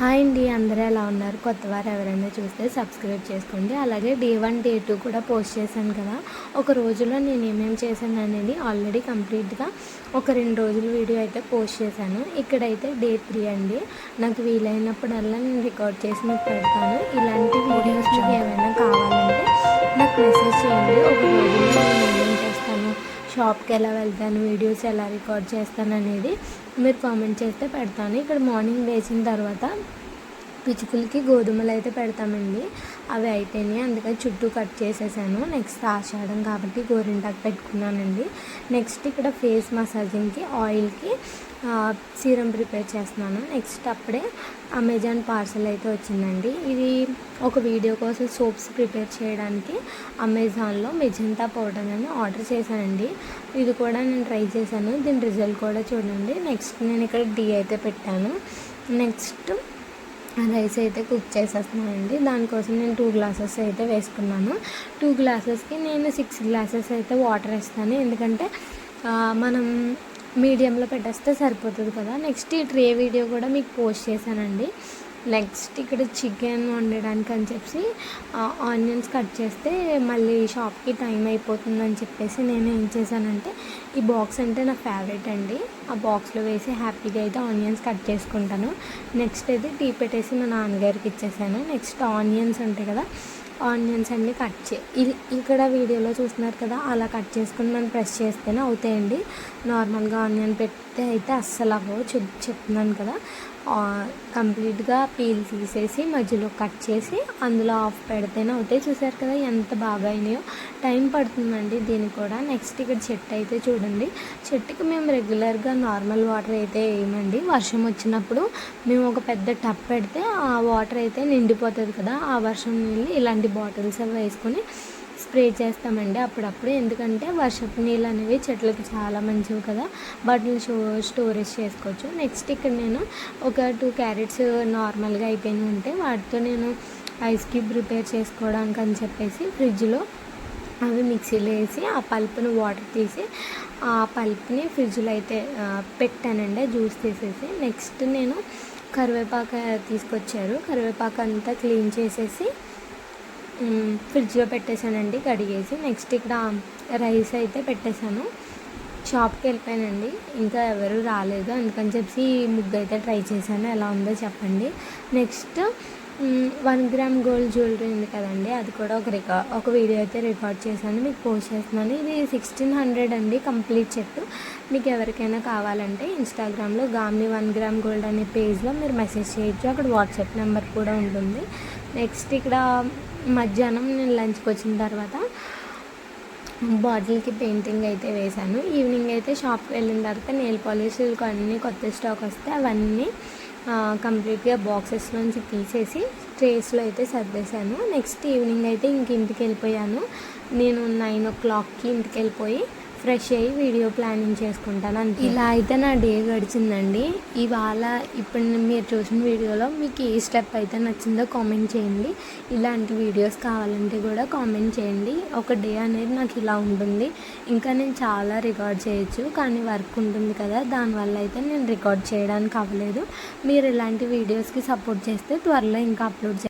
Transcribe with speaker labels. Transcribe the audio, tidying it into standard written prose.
Speaker 1: Hi అండి, అందరూ ఎలా ఉన్నారు? కొత్తవారు ఎవరైనా చూస్తే సబ్స్క్రైబ్ చేసుకోండి. అలాగే డే 1 డే 2 కూడా పోస్ట్ చేశాను కదా. ఒక రోజులో నేను ఏమేమి చేశాను అనేది ఆల్రెడీ కంప్లీట్గా ఒక 2 రోజుల వీడియో అయితే పోస్ట్ చేశాను. ఇక్కడైతే డే 3 అండి. నాకు వీలైనప్పుడల్లా నేను రికార్డ్ చేసి మీకు పెడతాను. ఇలాంటి వీడియోస్ మీకు ఏమైనా కావాలంటే నాకు మెసేజ్ చేయండి. ఒక రోజులో నేను ఏమేమి చేస్తాను, షాప్కి ఎలా వెళ్తాను, వీడియోస్ ఎలా రికార్డ్ చేస్తాను అనేది మీరు కామెంట్ చేస్తే పెడతాను. ఇక్కడ మార్నింగ్ లేచిన తర్వాత పిచ్చుకలకి గోధుమలు అయితే పెడతామండి. అవి అయిపోయినాయి, అందుకని చుట్టూ కట్ చేసేసాను. నెక్స్ట్ ఆషాఢం కాబట్టి గోరింటాకు పెట్టుకున్నానండి. నెక్స్ట్ ఇక్కడ ఫేస్ మసాజింగ్కి ఆయిల్కి సీరం ప్రిపేర్ చేస్తున్నాను. నెక్స్ట్ అప్పుడే అమెజాన్ పార్సల్ అయితే వచ్చిందండి. ఇది ఒక వీడియో కోసం సోప్స్ ప్రిపేర్ చేయడానికి అమెజాన్లో మెజెంటా పౌడర్ అని ఆర్డర్ చేశానండి. ఇది కూడా నేను ట్రై చేశాను, దీని రిజల్ట్ కూడా చూడండి. నెక్స్ట్ నేను ఇక్కడ టీ అయితే పెట్టాను. నెక్స్ట్ రైస్ అయితే కుక్ చేసేస్తున్నానండి. దానికోసం నేను 2 గ్లాసెస్ అయితే వేసుకున్నాను. 2 గ్లాసెస్కి నేను 6 గ్లాసెస్ అయితే వాటర్ వేస్తాను, ఎందుకంటే మనం మీడియంలో పెట్టేస్తే సరిపోతుంది కదా. నెక్స్ట్ ఈ ట్రే వీడియో కూడా మీకు పోస్ట్ చేశానండి. నెక్స్ట్ ఇక్కడ చికెన్ వండడానికి అని చెప్పి ఆనియన్స్ కట్ చేస్తే మళ్ళీ షాప్కి టైం అయిపోతుందని చెప్పేసి నేను ఏం చేశానంటే, ఈ బాక్స్ అంటే నా ఫేవరెట్ అండి. ఆ బాక్స్లో వేసి హ్యాపీగా అయితే ఆనియన్స్ కట్ చేసుకుంటాను. నెక్స్ట్ అయితే టీ పెట్టేసి మా నాన్నగారికి ఇచ్చేసాను. నెక్స్ట్ ఆనియన్స్ ఉంటాయి కదా, ఆనియన్స్ అన్నీ ఇక్కడ వీడియోలో చూస్తున్నారు కదా, అలా కట్ చేసుకుని మనం ప్రెస్ చేస్తేనే అవుతాయండి. నార్మల్గా ఆనియన్ పెడితే అయితే అస్సలు అవ్వవు. చెప్తున్నాను కదా, కంప్లీట్గా పీల్ తీసేసి మధ్యలో కట్ చేసి అందులో ఆఫ్ పెడితేనే అవుతాయి. చూసారు కదా ఎంత బాగా అయినాయో. టైం పడుతుందండి దీనికి కూడా. నెక్స్ట్ ఇక్కడ చెట్టు అయితే చూడండి. చెట్టుకి మేము రెగ్యులర్గా నార్మల్ వాటర్ అయితే వేయమండి. వర్షం వచ్చినప్పుడు మేము ఒక పెద్ద టబ్ పెడితే ఆ వాటర్ అయితే నిండిపోతుంది కదా, ఆ వర్షం నీళ్ళు ఇలాంటి బాటిల్స్ అవి వేసుకొని స్ప్రే చేస్తామండి అప్పుడప్పుడు. ఎందుకంటే వర్షపు నీళ్ళు అనేవి చెట్లకి చాలా మంచివి కదా, వాటిని స్టోరేజ్ చేసుకోవచ్చు. నెక్స్ట్ ఇక్కడ నేను ఒక 2 క్యారెట్స్ నార్మల్గా అయిపోయినాయి ఉంటే వాటితో నేను ఐస్ క్యూబ్ ప్రిపేర్ చేసుకోవడానికి అని చెప్పేసి ఫ్రిడ్జ్లో అవి మిక్సీలో వేసి ఆ పల్ప్ని వాటర్ తీసి ఆ పల్ప్ని ఫ్రిడ్జ్లో అయితే పెట్టానండి, జ్యూస్ తీసేసి. నెక్స్ట్ నేను కరివేపాకు తీసుకొచ్చారు, కరివేపాకు అంతా క్లీన్ చేసేసి ఫ్రిడ్జ్లో పెట్టేశానండి కడిగేసి. నెక్స్ట్ ఇక్కడ రైస్ అయితే పెట్టేశాను. షాప్కి వెళ్ళిపోయానండి, ఇంకా ఎవరు రాలేదు, అందుకని చెప్పి ముగ్గు అయితే ట్రై చేశాను. ఎలా ఉందో చెప్పండి. నెక్స్ట్ 1 గ్రామ్ గోల్డ్ జ్యువెలరీ ఉంది కదండి, అది కూడా ఒక వీడియో అయితే రికార్డ్ చేశాను, మీకు పోస్ట్ చేస్తున్నాను. ఇది 1600 అండి కంప్లీట్ సెట్. మీకు ఎవరికైనా కావాలంటే ఇన్స్టాగ్రామ్లో గామ్ని 1 గ్రామ్ గోల్డ్ అనే పేజ్లో మీరు మెసేజ్ చేయొచ్చు, అక్కడ వాట్సాప్ నెంబర్ కూడా ఉంటుంది. నెక్స్ట్ ఇక్కడ మధ్యాహ్నం నేను లంచ్కి వచ్చిన తర్వాత బాటిల్కి పెయింటింగ్ అయితే వేశాను. ఈవినింగ్ అయితే షాప్కి వెళ్ళిన తర్వాత నెయిల్ పాలిష్లు అన్నీ కొత్త స్టాక్ వస్తే అవన్నీ కంప్లీట్గా బాక్సెస్లోంచి తీసేసి ట్రేస్లో అయితే సర్దేశాను. నెక్స్ట్ ఈవినింగ్ అయితే ఇంటికి వెళ్ళిపోయాను. నేను 9 o'clockకి ఇంటికి వెళ్ళిపోయి ఫ్రెష్ అయ్యి వీడియో ప్లానింగ్ చేసుకుంటాను అంతే. ఇలా అయితే నా డే గడిచిందండి. ఇవాళ ఇప్పుడు మీరు చూసిన వీడియోలో మీకు ఏ స్టెప్ అయితే నచ్చిందో కామెంట్ చేయండి. ఇలాంటి వీడియోస్ కావాలంటే కూడా కామెంట్ చేయండి. ఒక డే అనేది నాకు ఇలా ఉంటుంది. ఇంకా నేను చాలా రికార్డ్ చేయొచ్చు, కానీ వర్క్ ఉంటుంది కదా, దానివల్ల అయితే నేను రికార్డ్ చేయడానికి అవ్వలేదు. మీరు ఇలాంటి వీడియోస్కి సపోర్ట్ చేస్తే త్వరలో ఇంకా అప్లోడ్